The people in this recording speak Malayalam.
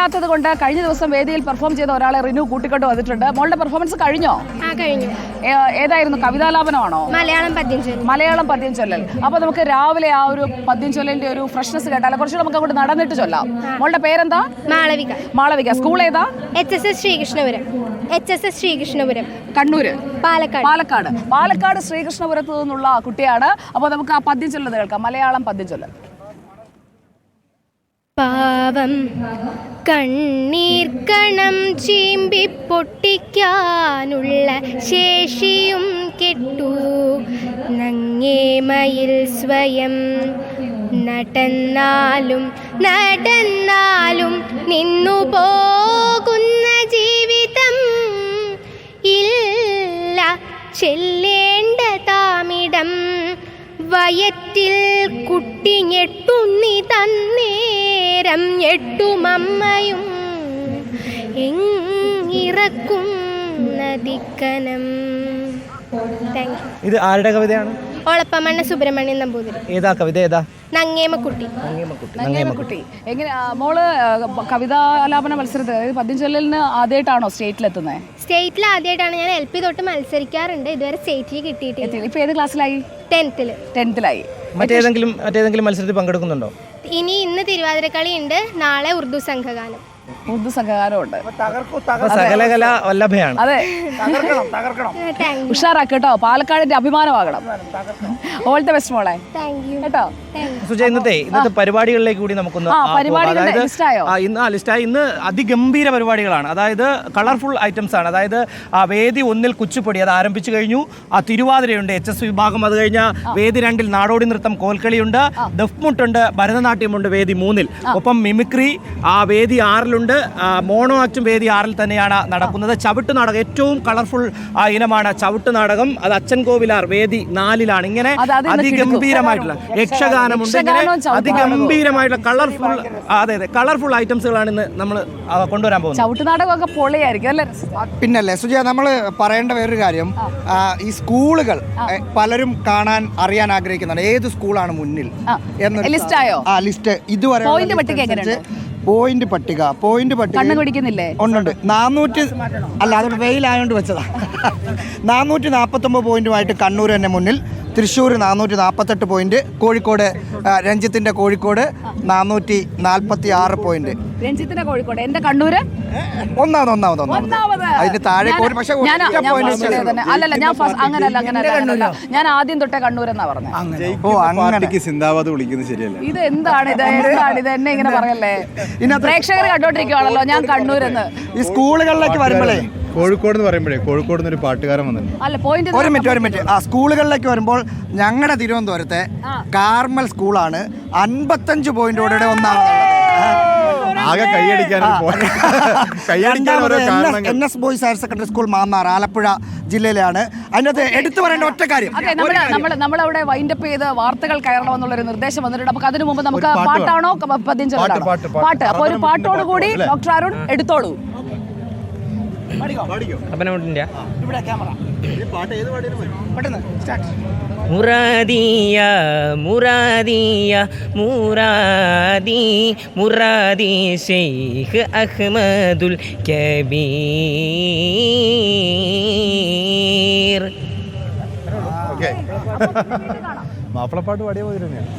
ാത്തതുകൊണ്ട് കഴിഞ്ഞ ദിവസം വേദിയിൽ പെർഫോം ചെയ്ത ഒരാളെ റിനു കൂട്ടിക്കൊണ്ട് വന്നിട്ടുണ്ട്. മോളുടെ പെർഫോമൻസ് കഴിഞ്ഞോ? കഴിഞ്ഞു. ഏതായിരുന്നു? കവിതാലാപനമാണോ? മലയാളം പദ്യം ചൊല്ലൽ. അപ്പൊ നമുക്ക് രാവിലെ ആ ഒരു പദ്യം ചൊല്ലലിന്റെ ഒരു ഫ്രഷ്നസ് കേട്ടാൽ കുറച്ചുകൂടെ നമുക്ക് അങ്ങോട്ട് നടന്നിട്ട് ചൊല്ലാം. മോളുടെ പേരെന്താ? മാളവിക. സ്കൂൾ ഏതാ? HSS ശ്രീകൃഷ്ണപുരം. കണ്ണൂര്. പാലക്കാട് ശ്രീകൃഷ്ണപുരത്ത് നിന്നുള്ള കുട്ടിയാണ്. അപ്പൊ നമുക്ക് ആ പദ്യം ചൊല്ലൽ കേൾക്കാം. മലയാളം പദ്യം ചൊല്ലൽ. പാവം കണ്ണീർ കണം ചീമ്പി പൊട്ടിക്കാനുള്ള ശേഷിയും കെട്ടു നങ്ങേമയിൽ സ്വയം നടന്നാലും നിന്നു പോകുന്ന ജീവിതം ഇല്ല ചെല്ലേണ്ട താമിടം വയറ്റിൽ കുട്ടി ഞെട്ടുന്നി തന്നേരം ഞെട്ടുമമ്മയും എങ്ങിറക്കും നദിക്കനം. ഇത് ആരുടെ കവിതയാണ്? ഓളപ്പമണ്ണ സുബ്രഹ്മണ്യൻ നമ്പൂതിരി. ഏതാ കവിത? ഏതാ? നങ്ങേമക്കുട്ടി. എങ്ങനെ മോള് കവിതാലാപന മത്സരത്തിൽ പദ്യം ചൊല്ലലിന് ആദ്യമായിട്ടാണോ സ്റ്റേറ്റിലെത്തുന്നത്? സ്റ്റേറ്റിൽ ആദ്യമായിട്ടാണ്. ഞാൻ LP തൊട്ട് മത്സരിക്കാറുണ്ട്. ഇതുവരെ സ്റ്റേറ്റിൽ കിട്ടിയിട്ടില്ല. ഇപ്പൊ ഏത് ക്ലാസ്സിലായി? 10th. മറ്റേതെങ്കിലും മത്സരത്തിൽ പങ്കെടുക്കുന്നുണ്ടോ? ഇന്ന് തിരുവാതിരക്കളി ഉണ്ട്. നാളെ ഉറുദു സംഘഗാനം. സംഘകാരമുണ്ട്. സകലകല വല്ലഭയാണ്. അതെ, ഉഷാറാക്കി കേട്ടോ. പാലക്കാടിന്റെ അഭിമാനമാകണം. ഓൾ ദി ബെസ്റ്റ് മോളെ. കേട്ടോ സുജ, ഇന്നത്തെ പരിപാടികളിലേക്ക് കൂടി നമുക്കൊന്ന് ഇന്ന് അതിഗംഭീര പരിപാടികളാണ്. അതായത് കളർഫുൾ ഐറ്റംസ് ആണ്. അതായത് വേദി 1 കുച്ചിപ്പൊടി അത് ആരംഭിച്ചു കഴിഞ്ഞു. തിരുവാതിരയുണ്ട്, HS വിഭാഗം. അത് കഴിഞ്ഞ വേദി 2 നാടോടി നൃത്തം കോൽക്കളിയുണ്ട്, ദഫ്മുട്ടുണ്ട്, ഭരതനാട്യമുണ്ട് വേദി 3. ഒപ്പം മിമിക്രി വേദി 6 മോണോ ആക്റ്റും വേദി 6 തന്നെയാണ് നടക്കുന്നത്. ചവിട്ട് നാടകം ഏറ്റവും കളർഫുൾ ഇനമാണ് ചവിട്ട് നാടകം. അത് അച്ഛൻ കോവിലാർ വേദി 4 ഇങ്ങനെ അതിഗംഭീരമായിട്ടുള്ള യക്ഷഗാനമുണ്ട്. ഇങ്ങനെ അതിഗംഭീരമായിട്ടുള്ള കളർഫുൾ ഐറ്റംസുകളാണ് ഇന്ന് നമ്മൾ കൊണ്ടുവരാൻ പോകുന്നത്. ചവിട്ട് നാടകമൊക്കെ പൊളിയായിരിക്കും അല്ലേ? പിന്നല്ലേ സുജ, നമ്മൾ പറയേണ്ട വേറൊരു കാര്യം, ഈ സ്കൂളുകൾ പലരും കാണാൻ അറിയാൻ ആഗ്രഹിക്കുന്നുണ്ട്. ഏത് സ്കൂളാണ് മുന്നിൽ എന്നൊരു ലിസ്റ്റ് ഇതുവരെ പോയിന്റ് പട്ടിക പിടിക്കുന്നില്ലേ? ഉണ്ട്. 400 അല്ല, അത് വെയിലായോണ്ട് വെച്ചതാ. 449 പോയിന്റുമായിട്ട് കണ്ണൂർ തന്നെ മുന്നിൽ. തൃശ്ശൂർ 448 പോയിന്റ്. കോഴിക്കോട് രഞ്ജിത്തിന്റെ കോഴിക്കോട് 446 പോയിന്റ്. രഞ്ജിത്തിന്റെ കോഴിക്കോട്. എന്റെ കണ്ണൂര് ഒന്നാമത്. അതിന് താഴെ പക്ഷേ ഞാൻ ആദ്യം തൊട്ടേ കണ്ണൂരെന്നാ പറഞ്ഞത്. സിന്ദാബാദ് വിളിക്കുന്നത് ശരിയല്ല. ഇത് എന്താണ് ഇത് എന്നെ ഇങ്ങനെ പറയല്ലേ? പ്രേക്ഷകർ കണ്ടോണ്ടിരിക്കുവാണല്ലോ ഞാൻ കണ്ണൂരെന്ന്. ഈ സ്കൂളുകളിലേക്ക് വരുമ്പോഴേ കോഴിക്കോട് എന്ന് പറയുമ്പോഴേ കോഴിക്കോട് ഒരു പാട്ടുകാരൻ വന്നിട്ടുണ്ട്. ഒരു മിനിറ്റ്. ആ സ്കൂളുകളിലേക്ക് വരുമ്പോൾ ഞങ്ങളുടെ തിരുവനന്തപുരത്തെ കാർമൽ സ്കൂളാണ് 55 പോയിന്റോടെ ഒന്നാമത്. ആകെ NS boys higher secondary school Mannar Alappuzha ജില്ലയിലാണ്. അതിനകത്ത് എടുത്തു പറയേണ്ട ഒറ്റ കാര്യം, നമ്മളവിടെ വൈൻഡപ്പ് ചെയ്ത് വാർത്തകൾ കയറണമെന്നുള്ളൊരു നിർദ്ദേശം വന്നിട്ടുണ്ട്. നമുക്ക് അതിനു മുമ്പ് നമുക്ക് പാട്ടാണോ പദ്യം ചൊല്ലാണോ? പാട്ട്. അപ്പൊ ഒരു പാട്ടോട് കൂടി ഡോക്ടർ അരുൺ എടുത്തോളൂ. മുറാദിയ മുറാദിയ മുറാദി മുറാദി ശൈഖ് അഹ്മദുൽ കബീർ. മാപ്പിളപ്പാട്ട് പാടിയ പോലെ തന്നെയാണ്.